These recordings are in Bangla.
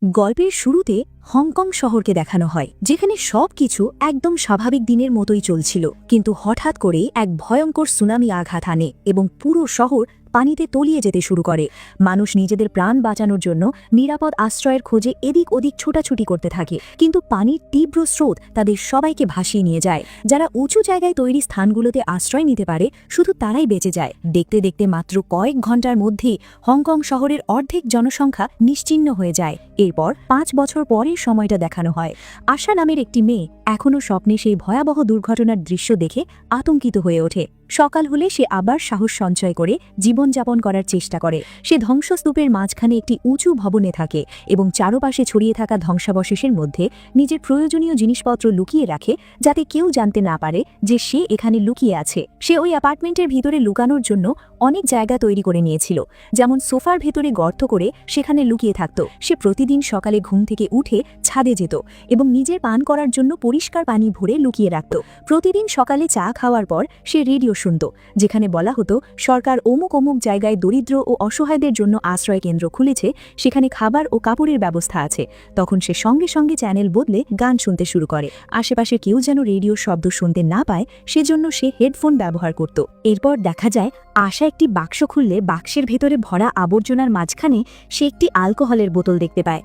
গল্পের শুরুতে হংকং শহরকে দেখানো হয়, যেখানে সবকিছু একদম স্বাভাবিক দিনের মতোই চলছিল। কিন্তু হঠাৎ করে এক ভয়ঙ্কর সুনামি আঘাত আনে এবং পুরো শহর পানিতে তলিয়ে যেতে শুরু করে। মানুষ নিজেদের প্রাণ বাঁচানোর জন্য নিরাপদ আশ্রয়ের খোঁজে এদিক ওদিক ছোটাছুটি করতে থাকে, কিন্তু পানির তীব্র স্রোত তাদের সবাইকে ভাসিয়ে নিয়ে যায়। যারা উঁচু জায়গায় তৈরি স্থানগুলোতে আশ্রয় নিতে পারে, শুধু তারাই বেঁচে যায়। দেখতে দেখতে মাত্র কয়েক ঘন্টার মধ্যেই হংকং শহরের অর্ধেক জনসংখ্যা নিশ্চিহ্ন হয়ে যায়। এরপর 5 বছর পরের সময়টা দেখানো হয়। আশা নামের একটি মেয়ে এখনও স্বপ্নে সেই ভয়াবহ দুর্ঘটনার দৃশ্য দেখে আতঙ্কিত হয়ে ওঠে। সকাল হলে সে আবার সাহস সঞ্চয় করে জীবনযাপন করার চেষ্টা করে। সে ধ্বংসস্তূপের মাঝখানে একটি উঁচু ভবনে থাকে এবং চারপাশে ছড়িয়ে থাকা ধ্বংসাবশেষের মধ্যে নিজের প্রয়োজনীয় জিনিসপত্র লুকিয়ে রাখে, যাতে কেউ জানতে না পারে যে সে এখানে লুকিয়ে আছে। সে ওই অ্যাপার্টমেন্টের ভিতরে লুকানোর জন্য অনেক জায়গা তৈরি করে নিয়েছিল, যেমন সোফার ভেতরে গর্ত করে সেখানে লুকিয়ে থাকত। সে প্রতিদিন সকালে ঘুম থেকে উঠে ছাদে যেত এবং নিজের পান করার জন্য পরিষ্কার পানি ভরে লুকিয়ে রাখত। প্রতিদিন সকালে চা খাওয়ার পর সে রেডিও শুনত, যেখানে বলা হতো সরকার অমুক অমুক জায়গায় দরিদ্র ও অসহায়দের জন্য আশ্রয় কেন্দ্র খুলেছে, সেখানে খাবার ও কাপড়ের ব্যবস্থা আছে। তখন সে সঙ্গে সঙ্গে চ্যানেল বদলে গান শুনতে শুরু করে। আশেপাশে কেউ যেন রেডিওর শব্দ শুনতে না পায়, সেজন্য সে হেডফোন ব্যবহার করত। এরপর দেখা যায় আশা একটি বাক্স খুললে বাক্সের ভেতরে ভরা আবর্জনার মাঝখানে সে একটি অ্যালকোহলের বোতল দেখতে পায়।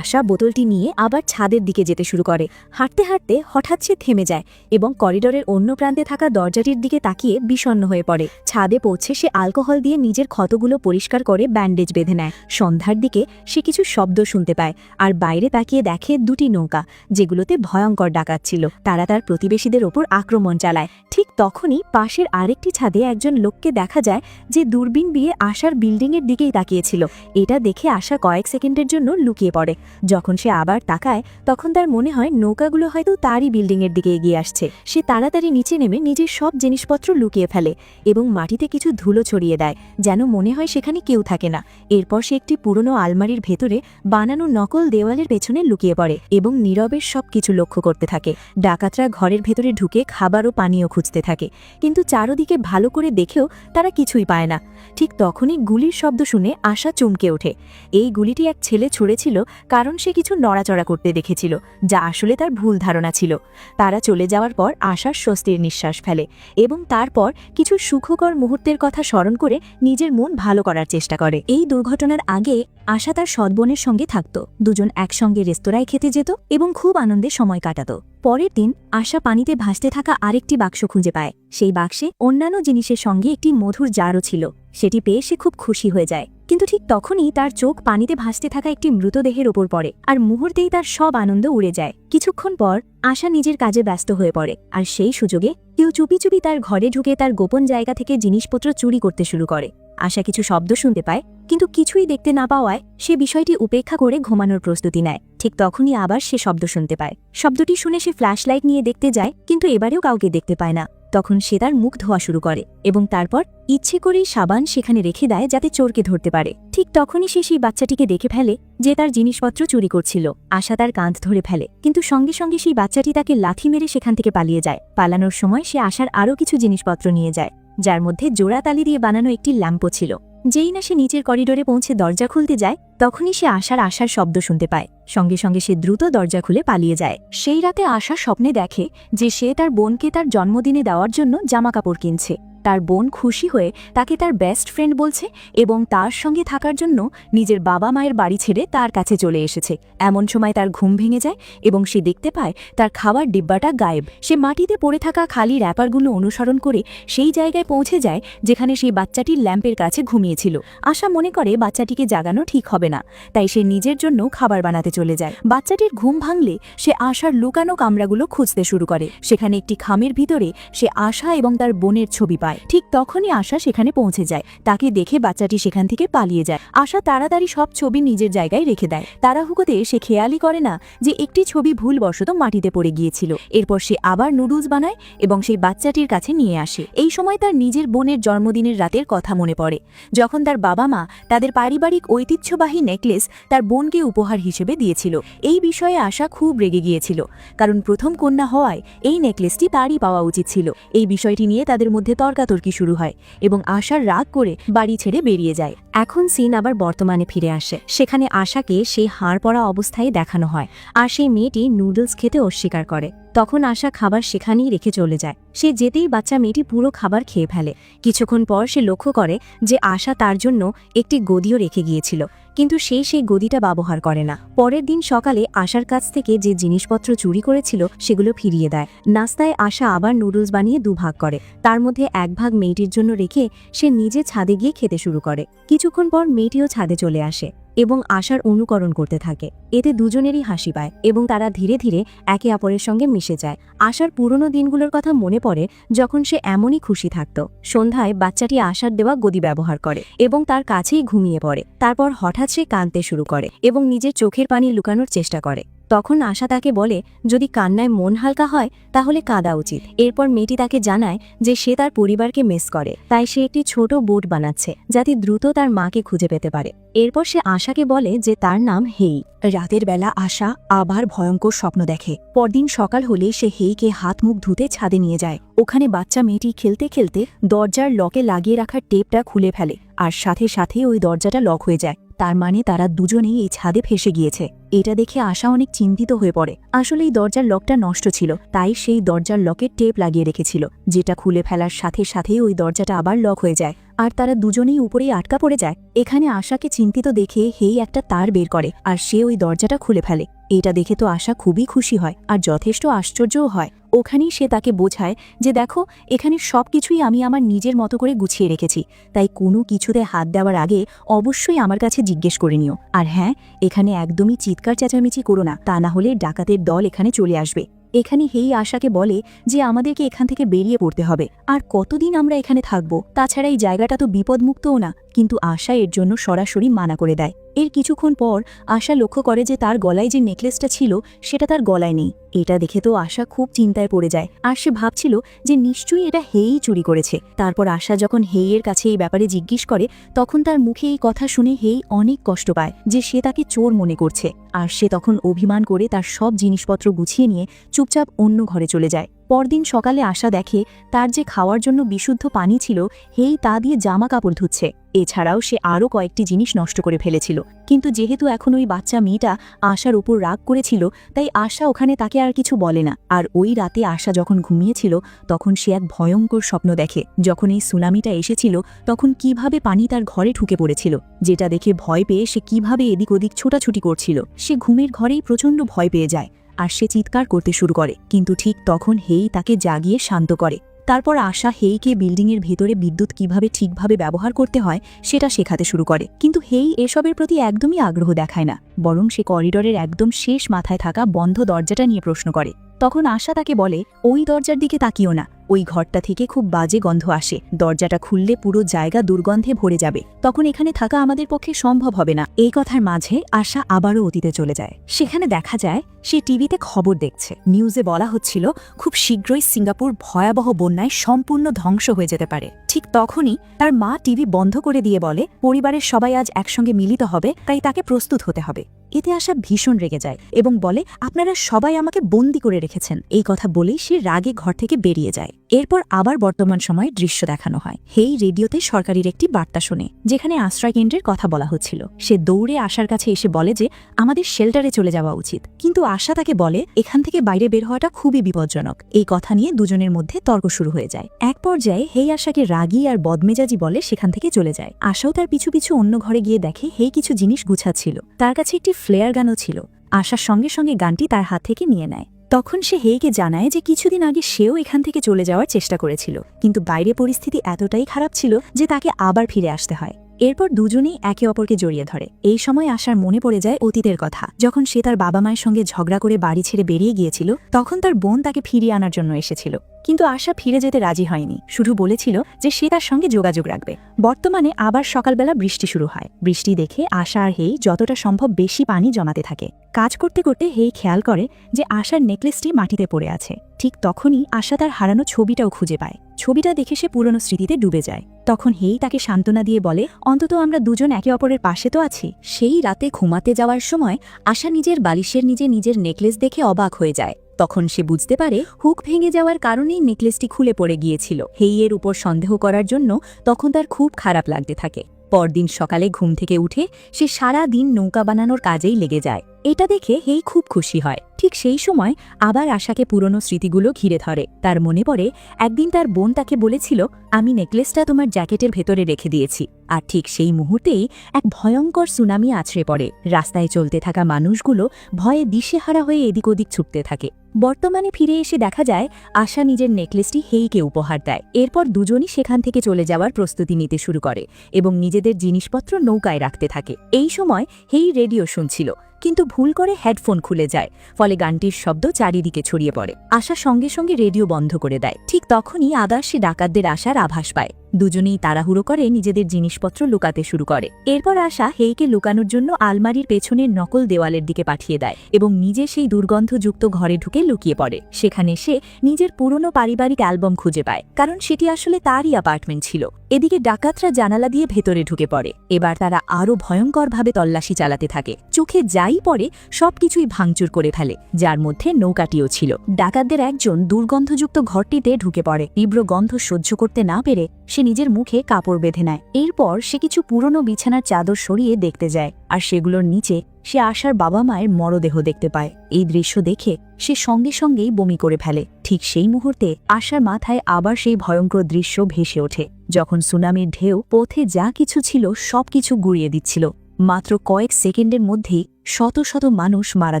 আশা বোতলটি নিয়ে আবার ছাদের দিকে যেতে শুরু করে। হাঁটতে হাঁটতে হঠাৎ সে থেমে যায় এবং করিডোরের অন্য প্রান্তে থাকা দরজাটির দিকে তাকিয়ে বিষণ্ণ হয়ে পড়ে। ছাদে পৌঁছে সে অ্যালকোহল দিয়ে নিজের ক্ষতগুলো পরিষ্কার করে ব্যান্ডেজ বেঁধে নেয়। সন্ধ্যার দিকে সে কিছু শব্দ শুনতে পায় আর বাইরে তাকিয়ে দেখে দুটি নৌকা, যেগুলোতে ভয়ঙ্কর ডাকাত ছিল। তারা তার প্রতিবেশীদের ওপর আক্রমণ চালায়। ঠিক তখনই পাশের আরেকটি ছাদে একজন লোককে দেখা যায়, যে দূরবীন দিয়ে আশার বিল্ডিংয়ের দিকেই তাকিয়েছিল। এটা দেখে আশা কয়েক সেকেন্ডের জন্য লুকিয়ে পড়ে। যখন সে আবার তাকায়, তখন তার মনে হয় নৌকাগুলো হয়তো তারই বিল্ডিংয়ের দিকে এগিয়ে আসছে। সে তাড়াতাড়ি নিচে নেমে নিজের সব জিনিসপত্র লুকিয়ে ফেলে এবং মাটিতে কিছু ধুলো ছড়িয়ে দেয়, যেন মনে হয় সেখানে কেউ থাকে না। এরপর সে একটি পুরনো আলমারির ভেতরে বানানো নকল দেওয়ালের পেছনে লুকিয়ে পড়ে এবং নীরবের সবকিছু লক্ষ্য করতে থাকে। ডাকাতরা ঘরের ভেতরে ঢুকে খাবার ও পানীয় খুঁজতে থাকে, কিন্তু চারদিকে ভালো করে দেখেও তারা কিছুই পায় না। ঠিক তখনই গুলির শব্দ শুনে আশা চমকে ওঠে। এই গুলিটি এক ছেলে ছুড়েছিল, কারণ সে কিছু নড়াচড়া করতে দেখেছিল, যা আসলে তার ভুল ধারণা ছিল। তারা চলে যাওয়ার পর আশার স্বস্তির নিঃশ্বাস ফেলে এবং তারপর কিছু সুখকর মুহূর্তের কথা স্মরণ করে নিজের মন ভালো করার চেষ্টা করে। এই দুর্ঘটনার আগে আশা তার সৎবোনের সঙ্গে থাকত। দুজন একসঙ্গে রেস্তোরাঁয় খেতে যেত এবং খুব আনন্দে সময় কাটাত। পরের দিন আশা পানিতে ভাসতে থাকা আরেকটি বাক্স খুঁজে পায়। সেই বাক্সে অন্যান্য জিনিসের সঙ্গে একটি মধুর জারও ছিল। সেটি পেয়ে সে খুব খুশি হয়ে যায়, কিন্তু ঠিক তখনই তার চোখ পানিতে ভাসতে থাকা একটি মৃতদেহের ওপর পড়ে, আর মুহূর্তেই তার সব আনন্দ উড়ে যায়। কিছুক্ষণ পর আশা নিজের কাজে ব্যস্ত হয়ে পড়ে, আর সেই সুযোগে কেউ চুপি চুপি তার ঘরে ঢুকে তার গোপন জায়গা থেকে জিনিসপত্র চুরি করতে শুরু করে। আশা কিছু শব্দ শুনতে পায়, কিন্তু কিছুই দেখতে না পাওয়ায় সে বিষয়টি উপেক্ষা করে ঘুমানোর প্রস্তুতি নেয়। ঠিক তখনই আবার সে শব্দ শুনতে পায়। শব্দটি শুনে সে ফ্ল্যাশলাইট নিয়ে দেখতে যায়, কিন্তু এবারেও কাউকে দেখতে পায় না। তখন সে তার মুখ ধোয়া শুরু করে এবং তারপর ইচ্ছে করেই সাবান সেখানে রেখে দেয়, যাতে চোরকে ধরতে পারে। ঠিক তখনই সে সেই বাচ্চাটিকে দেখে ফেলে, যে তার জিনিসপত্র চুরি করছিল। আশা তার কাঁধ ধরে ফেলে, কিন্তু সঙ্গে সঙ্গে সেই বাচ্চাটি তাকে লাথি মেরে সেখান থেকে পালিয়ে যায়। পালানোর সময় সে আশার আরও কিছু জিনিসপত্র নিয়ে যায়, যার মধ্যে জোড়া তালি দিয়ে বানানো একটি ল্যাম্পও ছিল। যেই না সে নিচের করিডোরে পৌঁছে দরজা খুলতে যায়, তখনই সে আশার শব্দ শুনতে পায়। সঙ্গে সঙ্গে সে দ্রুত দরজা খুলে পালিয়ে যায়। সেই রাতে আশা স্বপ্নে দেখে যে সে তার বোনকে তার জন্মদিনে দেওয়ার জন্য জামাকাপড় কিনছে। তার বোন খুশি হয়ে তাকে তার বেস্ট ফ্রেন্ড বলছে এবং তার সঙ্গে থাকার জন্য নিজের বাবা মায়ের বাড়ি ছেড়ে তার কাছে চলে এসেছে। এমন সময় তার ঘুম ভেঙে যায় এবং সে দেখতে পায় তার খাবার ডিব্বাটা গায়েব। সে মাটিতে পড়ে থাকা খালি র্যাপারগুলো অনুসরণ করে সেই জায়গায় পৌঁছে যায় যেখানে সেই বাচ্চাটির ল্যাম্পের কাছে ঘুমিয়েছিল। আশা মনে করে বাচ্চাটিকে জাগানো ঠিক হবে না, তাই সে নিজের জন্য খাবার বানাতে চলে যায়। বাচ্চাটির ঘুম ভাঙলে সে আশার লুকানো কামরাগুলো খুঁজতে শুরু করে। সেখানে একটি খামের ভিতরে সে আশা এবং তার বোনের ছবি পায়। ঠিক তখনই আশা সেখানে পৌঁছে যায়। তাকে দেখে বাচ্চাটি সেখান থেকে পালিয়ে যায়। আশা তাড়াতাড়ি সব ছবি নিজের জায়গায় রেখে দেয়। তাড়াহুড়োতে সে খেয়ালই করে না যে একটি ছবি ভুলবশত মাটিতে পড়ে গিয়েছিল। এরপর সে আবার নুডলস বানায় এবং সেই বাচ্চাটির কাছে নিয়ে আসে। এই সময় তার নিজের বোনের জন্মদিনের রাতের কথা মনে পড়ে, যখন তার বাবা মা তাদের পারিবারিক ঐতিহ্যবাহী নেকলেস তার বোনকে উপহার হিসেবে দিয়েছিল। এই বিষয়ে আশা খুব রেগে গিয়েছিল, কারণ প্রথম কন্যা হওয়ায় এই নেকলেসটি তারই পাওয়া উচিত ছিল। এই বিষয়টি নিয়ে তাদের মধ্যে তর্কাতর্কি তর্কাতর্কি শুরু হয় এবং আশার রাগ করে বাড়ি ছেড়ে বেরিয়ে যায়। এখন সিন আবার বর্তমানে ফিরে আসে। সেখানে আশাকে সেই হাড় পড়া অবস্থায় দেখানো হয়, আর সেই মেয়েটি নুডলস খেতে অস্বীকার করে। তখন আশা খাবার সেখানেই রেখে চলে যায়। সে যেতেই বাচ্চা মেয়েটি পুরো খাবার খেয়ে ফেলে। কিছুক্ষণ পর সে লক্ষ্য করে যে আশা তার জন্য একটি গদিও রেখে গিয়েছিল, কিন্তু সেই গদিটা ব্যবহার করে না। পরের দিন সকালে আশার কাছ থেকে যে জিনিসপত্র চুরি করেছিল সেগুলো ফিরিয়ে দেয়। নাস্তায় আশা আবার নুডলস বানিয়ে দুভাগ করে, তার মধ্যে এক ভাগ মেয়েটির জন্য রেখে সে নিজে ছাদে গিয়ে খেতে শুরু করে। কিছুক্ষণ পর মেয়েটিও ছাদে চলে আসে এবং আশার অনুকরণ করতে থাকে। এতে দুজনেরই হাসি পায় এবং তারা ধীরে ধীরে একে অপরের সঙ্গে মিশে যায়। আশার পুরনো দিনগুলোর কথা মনে পড়ে যখন সে এমনই খুশি থাকত। সন্ধ্যায় বাচ্চাটি আশার দেওয়া গদি ব্যবহার করে এবং তার কাছেই ঘুমিয়ে পড়ে। তারপর হঠাৎ সে কাঁদতে শুরু করে এবং নিজের চোখের পানি লুকানোর চেষ্টা করে। তখন আশা তাকে বলে, যদি কান্নায় মন হালকা হয় তাহলে কাঁদা উচিত। এরপর মেয়েটি তাকে জানায় যে সে তার পরিবারকে মিস করে, তাই সে একটি ছোট বোট বানাচ্ছে যাতে দ্রুত তার মাকে খুঁজে পেতে পারে। এরপর সে আশাকে বলে যে তার নাম হেই। রাতের বেলা আশা আবার ভয়ঙ্কর স্বপ্ন দেখে। পরদিন সকাল হলে সে হেইকে হাত মুখ ধুতে ছাদে নিয়ে যায়। ওখানে বাচ্চা মেয়েটি খেলতে খেলতে দরজার লকে লাগিয়ে রাখা টেপটা খুলে ফেলে, আর সাথে সাথে ওই দরজাটা লক হয়ে যায়। তার মানে তারা দুজনেই এই ছাদে ফেসে গিয়েছে। এটা দেখে আশা অনেক চিন্তিত হয়ে পড়ে। আসলে এই দরজার লকটা নষ্ট ছিল, তাই সেই দরজার লকে টেপ লাগিয়ে রেখেছিল, যেটা খুলে ফেলার সাথে সাথেই ওই দরজাটা আবার লক হয়ে যায়, আর তারা দুজনেই উপরেই আটকা পড়ে যায়। এখানে আশাকে চিন্তিত দেখে হেই একটা তার বের করে আর সে ওই দরজাটা খুলে ফেলে। এটা দেখে তো আশা খুবই খুশি হয় আর যথেষ্ট আশ্চর্যও হয়। ওখানেই সে তাকে বোঝায় যে দেখো, এখানে সবকিছুই আমি আমার নিজের মতো করে গুছিয়ে রেখেছি, তাই কোনো কিছুতে হাত দেওয়ার আগে অবশ্যই আমার কাছে জিজ্ঞেস করে নিও। আর হ্যাঁ, এখানে একদমই চিৎকার চেঁচামেচি করো না, তা না হলে ডাকাতের দল এখানে চলে আসবে। এখানে হেই আশাকে বলে যে আমাদেরকে এখান থেকে বেরিয়ে পড়তে হবে, আর কতদিন আমরা এখানে থাকব, তাছাড়া এই জায়গাটা তো বিপদমুক্তও না। কিন্তু আশা এর জন্য সরাসরি মানা করে দেয়। এর কিছুক্ষণ পর আশা লক্ষ্য করে যে তার গলায় যে নেকলেসটা ছিল সেটা তার গলায় নেই। এটা দেখে তো আশা খুব চিন্তায় পড়ে যায়, আর সে ভাবছিল যে নিশ্চয়ই এটা হেই চুরি করেছে। তারপর আশা যখন হেইয়ের কাছে এই ব্যাপারে জিজ্ঞেস করে, তখন তার মুখে এই কথা শুনে হেই অনেক কষ্ট পায় যে সে তাকে চোর মনে করছে, আর সে তখন অভিমান করে তার সব জিনিসপত্র গুছিয়ে নিয়ে চুপচাপ অন্য ঘরে চলে যায়। পরদিন সকালে আশা দেখে তার যে খাওয়ার জন্য বিশুদ্ধ পানি ছিল, হেই তা দিয়ে জামা কাপড় ধুচ্ছে। এছাড়াও সে আরও কয়েকটি জিনিস নষ্ট করে ফেলেছিল। কিন্তু যেহেতু এখন ওই বাচ্চা মেয়েটা আশার উপর রাগ করেছিল, তাই আশা ওখানে তাকে আর কিছু বলে না। আর ওই রাতে আশা যখন ঘুমিয়েছিল তখন সে এক ভয়ঙ্কর স্বপ্ন দেখে। যখন এই সুনামিটা এসেছিল তখন কিভাবে পানি তার ঘরে ঢুকে পড়েছিল, যেটা দেখে ভয় পেয়ে সে কিভাবে এদিক ওদিক ছোটাছুটি করছিল। সে ঘুমের ঘরেই প্রচণ্ড ভয় পেয়ে যায় আর সে চিৎকার করতে শুরু করে, কিন্তু ঠিক তখন হেই তাকে জাগিয়ে শান্ত করে। তারপর আশা হেইকে বিল্ডিংয়ের ভেতরে বিদ্যুৎ কিভাবে ঠিকভাবে ব্যবহার করতে হয় সেটা শেখাতে শুরু করে। কিন্তু হেই এসবের প্রতি একদমই আগ্রহ দেখায় না, বরং সে করিডোরের একদম শেষ মাথায় থাকা বন্ধ দরজাটা নিয়ে প্রশ্ন করে। তখন আশা তাকে বলে, ওই দরজার দিকে তাকিও না, ওই ঘরটা থেকে খুব বাজে গন্ধ আসে, দরজাটা খুললে পুরো জায়গা দুর্গন্ধে ভরে যাবে, তখন এখানে থাকা আমাদের পক্ষে সম্ভব হবে না। এই কথার মাঝে আশা আবারও অতীতে চলে যায়। সেখানে দেখা যায় সে টিভিতে খবর দেখছে। নিউজে বলা হচ্ছিল খুব শীঘ্রই সিঙ্গাপুর ভয়াবহ বন্যায় সম্পূর্ণ ধ্বংস হয়ে যেতে পারে। ঠিক তখনই তার মা টিভি বন্ধ করে দিয়ে বলে, পরিবারের সবাই আজ একসঙ্গে মিলিত হবে, তাই তাকে প্রস্তুত হতে হবে। এতে আশা ভীষণ রেগে যায় এবং বলে, আপনারা সবাই আমাকে বন্দী করে রেখেছেন। এই কথা বলেই সে রাগে ঘর থেকে বেরিয়ে যায়। এরপর আবার বর্তমান সময়ে দৃশ্য দেখানো হয়। হেই রেডিওতে সরকারের একটি বার্তা শোনে, যেখানে আশ্রয় কেন্দ্রের কথা বলা হচ্ছিল। সে দৌড়ে আশার কাছে এসে বলে যে আমাদের শেল্টারে চলে যাওয়া উচিত, কিন্তু আশা তাকে বলে এখান থেকে বাইরে বের হওয়াটা খুবই বিপজ্জনক। এই কথা নিয়ে দুজনের মধ্যে তর্ক শুরু হয়ে যায়। এক পর্যায়ে হেই আশাকে রাগী আর বদমেজাজি বলে সেখান থেকে চলে যায়। আশাও তার পিছু পিছু অন্য ঘরে গিয়ে দেখে হেই কিছু জিনিস গুছাচ্ছিল। তার কাছে একটি ফ্লেয়ার গানও ছিল। আশার সঙ্গে সঙ্গে গানটি তার হাত থেকে নিয়ে নেয়। তখন সে হেইকে জানায় যে কিছুদিন আগে সেও এখান থেকে চলে যাওয়ার চেষ্টা করেছিল, কিন্তু বাইরে পরিস্থিতি এতটাই খারাপ ছিল যে তাকে আবার ফিরে আসতে হয়। এরপর দুজনেই একে অপরকে জড়িয়ে ধরে। এই সময় আশার মনে পড়ে যায় অতীতের কথা, যখন সে তার বাবা মায়ের সঙ্গে ঝগড়া করে বাড়ি ছেড়ে বেরিয়ে গিয়েছিল। তখন তার বোন তাকে ফিরিয়ে আনার জন্য এসেছিল, কিন্তু আশা ফিরে যেতে রাজি হয়নি, শুধু বলেছিল যে সে তার সঙ্গে যোগাযোগ রাখবে। বর্তমানে আবার সকালবেলা বৃষ্টি শুরু হয়। বৃষ্টি দেখে আশা আর হেই যতটা সম্ভব বেশি পানি জমাতে থাকে। কাজ করতে করতে হেই খেয়াল করে যে আশার নেকলেসটি মাটিতে পড়ে আছে। ঠিক তখনই আশা তার হারানো ছবিটাও খুঁজে পায়। ছবিটা দেখে সে পুরনো স্মৃতিতে ডুবে যায়। তখন হেই তাকে সান্ত্বনা দিয়ে বলে, অন্তত আমরা দুজন একে অপরের পাশে তো আছি। সেই রাতে ঘুমাতে যাওয়ার সময় আশা নিজের বালিশের নিজের নেকলেস দেখে অবাক হয়ে যায়। তখন সে বুঝতে পারে হুক ভেঙে যাওয়ার কারণেই নেকলেসটি খুলে পড়ে গিয়েছিল। হেইয়ের উপর সন্দেহ করার জন্য তখন তার খুব খারাপ লাগতে থাকে। পরদিন সকালে ঘুম থেকে উঠে সে সারা দিন নৌকা বানানোর কাজেই লেগে যায়। এটা দেখে হেই খুব খুশি হয়। ঠিক সেই সময় আবার আশাকে পুরনো স্মৃতিগুলো ঘিরে ধরে। তার মনে পড়ে একদিন তার বোন তাকে বলেছিল, আমি নেকলেসটা তোমার জ্যাকেটের ভেতরে রেখে দিয়েছি। আর ঠিক সেই মুহূর্তেই এক ভয়ঙ্কর সুনামি আছড়ে পড়ে। রাস্তায় চলতে থাকা মানুষগুলো ভয়ে দিশেহারা হয়ে এদিক ওদিক ছুটতে থাকে। বর্তমানে ফিরে এসে দেখা যায় আশা নিজের নেকলেসটি হেইকে উপহার দেয়। এরপর দুজনই সেখান থেকে চলে যাওয়ার প্রস্তুতি নিতে শুরু করে এবং নিজেদের জিনিসপত্র নৌকায় রাখতে থাকে। এই সময় হেই রেডিও শুনছিল, কিন্তু ভুল করে হেডফোন খুলে যায়। ফলে গানটির শব্দ চারিদিকে ছড়িয়ে পড়ে। আশা সঙ্গে সঙ্গে রেডিও বন্ধ করে দেয়। ঠিক তখনই আবার সে ডাকাতদের আসার আভাস পায়। দুজনেই তাড়াহুড়ো করে নিজেদের জিনিসপত্র লুকাতে শুরু করে। এরপর আশা হেইকে লুকানোর জন্য আলমারির পেছনের নকল দেওয়ালের দিকে পাঠিয়ে দেয় এবং নিজে সেই দুর্গন্ধযুক্ত ঘরে ঢুকে লুকিয়ে পড়ে। সেখানে সে নিজের পুরনো পারিবারিক অ্যালবাম খুঁজে পায়, কারণ সেটি আসলে তারই অ্যাপার্টমেন্ট ছিল। এদিকে ডাকাতরা জানালা দিয়ে ভেতরে ঢুকে পড়ে। এবার তারা আরও ভয়ঙ্করভাবে তল্লাশি চালাতে থাকে। চোখে যাই পড়ে সবকিছুই ভাঙচুর করে ফেলে, যার মধ্যে নৌকাটিও ছিল। ডাকাতদের একজন দুর্গন্ধযুক্ত ঘরটিতে ঢুকে পড়ে। তীব্র গন্ধ সহ্য করতে না পেরে সে নিজের মুখে কাপড় বেঁধে নেয়। এরপর সে কিছু পুরনো বিছানার চাদর সরিয়ে দেখতে যায়, আর সেগুলোর নিচে সে আশার বাবা মায়ের মরদেহ দেখতে পায়। এই দৃশ্য দেখে সে সঙ্গে সঙ্গেই বমি করে ফেলে। ঠিক সেই মুহূর্তে আশার মাথায় আবার সেই ভয়ঙ্কর দৃশ্য ভেসে ওঠে, যখন সুনামির ঢেউ পথে যা কিছু ছিল সবকিছু গুড়িয়ে দিচ্ছিল। মাত্র কয়েক সেকেন্ডের মধ্যেই শত শত মানুষ মারা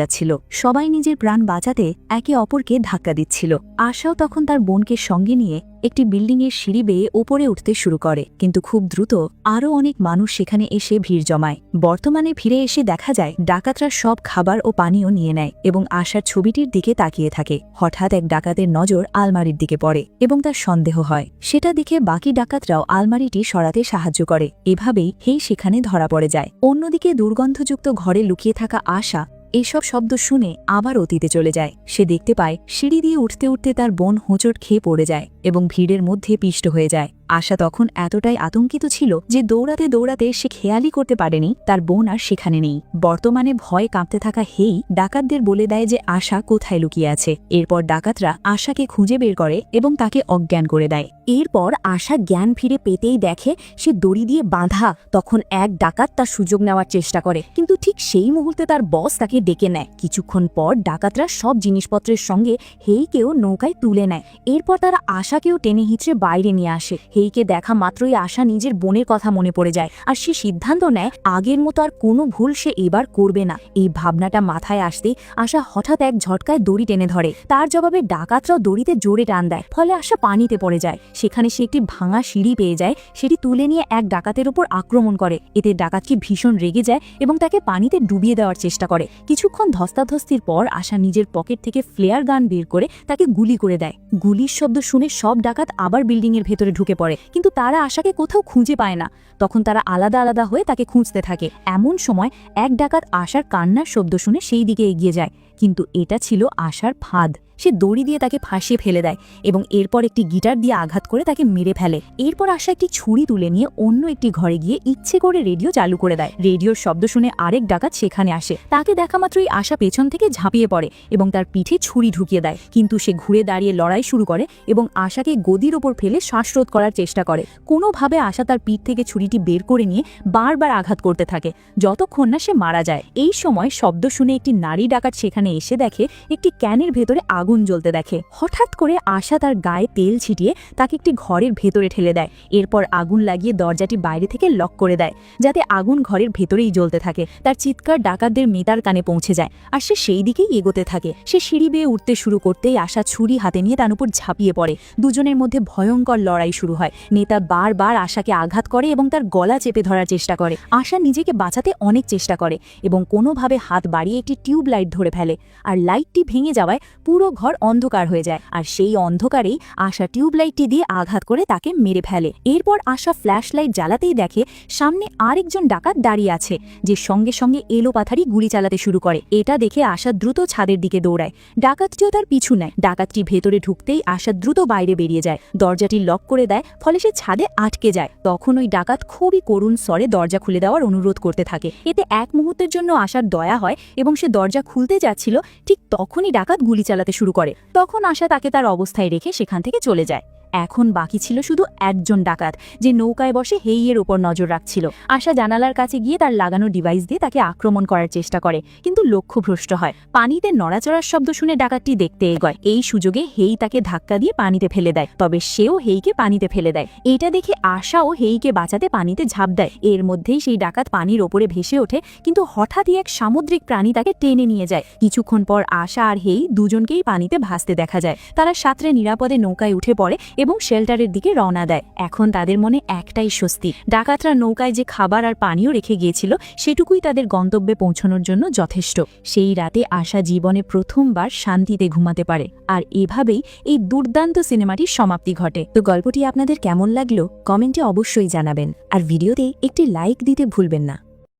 যাচ্ছিল। সবাই নিজের প্রাণ বাঁচাতে একে অপরকে ধাক্কা দিচ্ছিল। আশাও তখন তার বোনকে সঙ্গে নিয়ে একটি বিল্ডিংয়ের সিঁড়ি বেয়ে ওপরে উঠতে শুরু করে, কিন্তু খুব দ্রুত আরও অনেক মানুষ সেখানে এসে ভিড় জমায়। বর্তমানে ফিরে এসে দেখা যায় ডাকাতরা সব খাবার ও পানীয় নিয়ে নেয় এবং আশার ছবিটির দিকে তাকিয়ে থাকে। হঠাৎ এক ডাকাতের নজর আলমারির দিকে পড়ে এবং তার সন্দেহ হয়। সেটা দেখে বাকি ডাকাতরাও আলমারিটি সরাতে সাহায্য করে। এভাবেই হেই সেখানে ধরা পড়ে যায়। অন্যদিকে দুর্গন্ধযুক্ত ঘরে লুকিয়ে থাকা আশা এসব শব্দ শুনে আবার অতীতে চলে যায়। সে দেখতে পায় সিঁড়ি দিয়ে উঠতে উঠতে তার বোন হোঁচট খেয়ে পড়ে যায় এবং ভিড়ের মধ্যে পিষ্ট হয়ে যায়। আশা তখন এতটাই আতঙ্কিত ছিল যে দৌড়াতে দৌড়াতে সে খেয়ালই করতে পারেনি তার বোন আর সেখানে নেই। বর্তমানে ভয়ে কাঁপতে থাকা হেই ডাকাতদের বলে দেয় যে আশা কোথায় লুকিয়ে আছে। এরপর ডাকাতরা আশাকে খুঁজে বের করে এবং তাকে অজ্ঞান করে দেয়। এরপর আশা জ্ঞান ফিরে পেতেই দেখে সে দড়ি দিয়ে বাঁধা। তখন এক ডাকাত তার সুযোগ নেওয়ার চেষ্টা করে, কিন্তু ঠিক সেই মুহূর্তে তার বস তাকে ডেকে নেয়। কিছুক্ষণ পর ডাকাতরা সব জিনিসপত্রের সঙ্গে হেইকেও নৌকায় তুলে নেয়। এরপর তারা আশাকেও টেনে হিঁচড়ে বাইরে নিয়ে আসে। হেইকে দেখা মাত্রই আশা নিজের বোনের কথা মনে পড়ে যায়, আর সে সিদ্ধান্ত নেয় আগের মতো আর কোনো ভুল সে এবার করবে না। এই ভাবনাটা মাথায় আসতেই আশা হঠাৎ এক ঝটকায় দড়ি টেনে ধরে। তার জবাবে ডাকাতরাও দড়িতে জোরে টান দেয়, ফলে আশা পানিতে পড়ে যায়। সেখানে সে একটি ভাঙা সিঁড়ি পেয়ে যায়। সেটি তুলে নিয়ে এক ডাকাতের উপর আক্রমণ করে। এতে ডাকাতকে ভীষণ রেগে যায় এবং তাকে পানিতে ডুবিয়ে দেওয়ার চেষ্টা করে। কিছুক্ষণ ধস্তাধস্তির পর আশা নিজের পকেট থেকে ফ্লেয়ার গান বের করে তাকে গুলি করে দেয়। গুলির শব্দ শুনে সব ডাকাত আবার বিল্ডিংয়ের ভেতরে ঢুকে পড়ে, কিন্তু তারা আশাকে কোথাও খুঁজে পায় না। তখন তারা আলাদা আলাদা হয়ে তাকে খুঁজতে থাকে। এমন সময় এক ডাকাত আশার কান্নার শব্দ শুনে সেই দিকে এগিয়ে যায়, কিন্তু এটা ছিল আশার ফাঁদ। সে দড়ি দিয়ে তাকে ফাঁসিয়ে ফেলে দেয় এবং এরপর একটি গিটার দিয়ে আঘাত করে তাকে মেরে ফেলে। এরপর আশা একটি ছুরি তুলে নিয়ে অন্য একটি ঘরে গিয়ে ইচ্ছে করে রেডিও চালু করে দেয়। রেডিওর শব্দ শুনে আরেক ডাকাত সেখানে আসে। তাকে দেখা মাত্রই আশা পেছন থেকে ঝাঁপিয়ে পড়ে এবং তার পিঠে ছুরি ঢুকিয়ে দেয়, কিন্তু সে ঘুরে দাঁড়িয়ে লড়াই শুরু করে এবং আশাকে গদির ওপর ফেলে শ্বাসরোধ করার চেষ্টা করে। কোনোভাবে আশা তার পিঠ থেকে ছুরিটি বের করে নিয়ে বারবার আঘাত করতে থাকে, যতক্ষণ না সে মারা যায়। এই সময় শব্দ শুনে একটি নারী ডাকাত সেখানে এসে দেখে একটি ক্যানের ভেতরে আগুন জ্বলতে দেখে। হঠাৎ করে আশা তার গায়ে তেল ছিটিয়ে তাকে একটি ঘরের ভেতরে ঠেলে দেয়। এরপর আগুন লাগিয়ে দরজাটি বাইরে থেকে লক করে দেয়, যাতে আগুন ঘরের ভেতরেই জ্বলতে থাকে। তার চিৎকার ডাকাতদের মেতার কানে পৌঁছে যায়, আর সে সেই দিকেই এগোতে থাকে। সে সিঁড়ি বেয়ে উঠতে শুরু করতেই আশা ছুরি হাতে নিয়ে তার উপর ঝাঁপিয়ে পড়ে। দুজনের মধ্যে ভয়ঙ্কর লড়াই শুরু হয়। নেতা বারবার আশাকে আঘাত করে এবং তার গলা চেপে ধরার চেষ্টা করে। আশা নিজেকে বাঁচাতে অনেক চেষ্টা করে এবং কোনোভাবে হাত বাড়িয়ে একটি টিউব লাইট ধরে ফেলে, আর লাইটটি ভেঙে যাওয়ায় পুরো ঘর অন্ধকার হয়ে যায়, আর সেই অন্ধকারেই আশা টিউবলাইটটি দিয়ে আঘাত করে তাকে মেরে ফেলে। এরপর আশা ফ্ল্যাশ লাইট জ্বালাতেই দেখে সামনে আরেকজন ডাকাত দাঁড়িয়ে আছে, যে সঙ্গে সঙ্গে এলোপাথারি গুলি চালাতে শুরু করে। এটা দেখে আশা দ্রুত ছাদের দিকে দৌড়ায়। ডাকাতটিও তার পিছু নেয়। ডাকাতটি ভেতরে ঢুকতেই আশা দ্রুত বাইরে বেরিয়ে যায়, দরজাটি লক করে দেয়, ফলে সে ছাদে আটকে যায়। তখন ওই ডাকাত খুবই করুণ স্বরে দরজা খুলে দেওয়ার অনুরোধ করতে থাকে। এতে এক মুহূর্তের জন্য আশার দয়া হয় এবং সে দরজা খুলতে যাচ্ছিল, ঠিক তখনই ডাকাত গুলি চালাতে শুরু করে। তখন আশা তাকে তার অবস্থায় রেখে সেখান থেকে চলে যায়। এখন বাকি ছিল শুধু একজন ডাকাত, যে নৌকায় বসে হেইয়ের ওপর নজর রাখছিল। আশা জানালার কাছে গিয়ে তার লাগানো ডিভাইস দিয়ে তাকে আক্রমণ করার চেষ্টা করে, কিন্তু লক্ষ্যভ্রষ্ট হয়। পানিতে নড়াচড়ার শব্দ শুনে ডাকাতটি দেখতে এগোয়। এই সুযোগে হেই তাকে ধাক্কা দিয়ে পানিতে ফেলে দেয়, তবে সেও হেইকে পানিতে ফেলে দেয়। এটা দেখে আশাও হেইকে বাঁচাতে পানিতে ঝাঁপ দেয়। এর মধ্যেই সেই ডাকাত পানির ওপরে ভেসে ওঠে, কিন্তু হঠাৎই এক সামুদ্রিক প্রাণী তাকে টেনে নিয়ে যায়। কিছুক্ষণ পর আশা আর হেই দুজনকেই পানিতে ভাসতে দেখা যায়। তারা সাঁতরে নিরাপদে নৌকায় উঠে পড়ে এবং শেল্টারের দিকে রওনা দেয়। এখন তাদের মনে একটাই স্বস্তি, ডাকাতরা নৌকায় যে খাবার আর পানীয় রেখে গিয়েছিল সেটুকুই তাদের গন্তব্যে পৌঁছানোর জন্য যথেষ্ট। সেই রাতে আশা জীবনে প্রথমবার শান্তিতে ঘুমাতে পারে, আর এভাবেই এই দুর্দান্ত সিনেমাটির সমাপ্তি ঘটে। তো গল্পটি আপনাদের কেমন লাগলো কমেন্টে অবশ্যই জানাবেন, আর ভিডিওতে একটি লাইক দিতে ভুলবেন না।